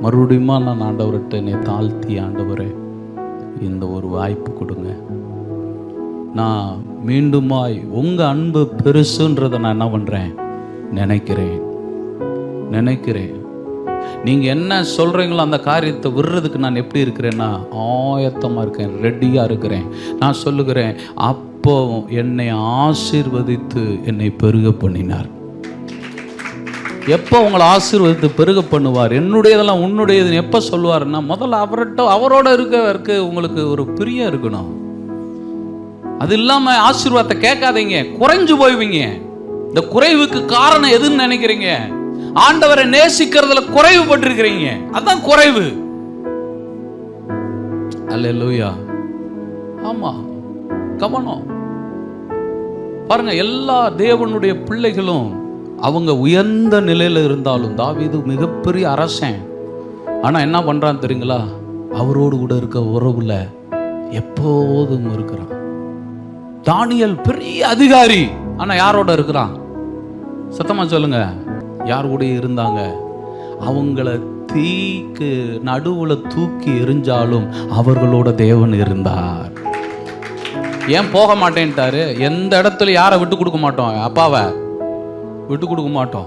மறுபடியும் நான் ஆண்டவர்கிட்ட என்னை தாழ்த்தி, ஆண்டவரே இந்த ஒரு வாய்ப்பு கொடுங்க, நான் மீண்டுமாய் உங்கள் அன்பு பெருசுன்றதை நான் என்ன பண்ணுறேன், நினைக்கிறேன். நீங்கள் என்ன சொல்கிறீங்களோ அந்த காரியத்தை விடுறதுக்கு நான் எப்படி இருக்கிறேன்னா ஆயத்தமாக இருக்கேன், ரெடியாக இருக்கிறேன். நான் சொல்லுகிறேன், அப்போ என்னை ஆசீர்வதித்து என்னை பெருக பண்ணினார். எப்போ உங்களை ஆசீர்வதித்து பெருக பண்ணுவார்? என்னுடையதெல்லாம் உன்னுடையதுன்னு எப்போ சொல்லுவாருன்னா, முதல்ல அவரோட இருக்க உங்களுக்கு ஒரு பிரியம் இருக்கணும். அது இல்லாமல் ஆசீர்வாதத்தை கேட்காதீங்க, குறைஞ்சு போய்வீங்க. இந்த குறைவுக்கு காரணம் எதுன்னு நினைக்கிறீங்க? ஆண்டவரை நேசிக்கிறதுல குறைவு பட்டிருக்கிறீங்க, அதான் குறைவு. அல்லேலூயா. ஆமா, கவனம் பாருங்க. எல்லா தேவனுடைய பிள்ளைகளும் அவங்க உயர்ந்த நிலையில இருந்தாலும், தாவீது மிகப்பெரிய அரசன், ஆனா என்ன பண்றான் தெரியுங்களா? அவரோடு கூட இருக்க உறவுல எப்போதும் இருக்கிறான். தானியேல் பெரிய அதிகாரி, ஆனா யாரோட இருக்கிறான்? சத்தமா சொல்லுங்க, யார் கூட இருந்தாங்க? அவங்கள தீக்கு நடுவுல தூக்கி எறிஞ்சாலும் அவர்களோட தேவன் இருந்தார். ஏன் போக மாட்டேன்ட்டாரு? எந்த இடத்துல யாரை விட்டு கொடுக்க மாட்டோம், அப்பாவை விட்டு கொடுக்க மாட்டோம்.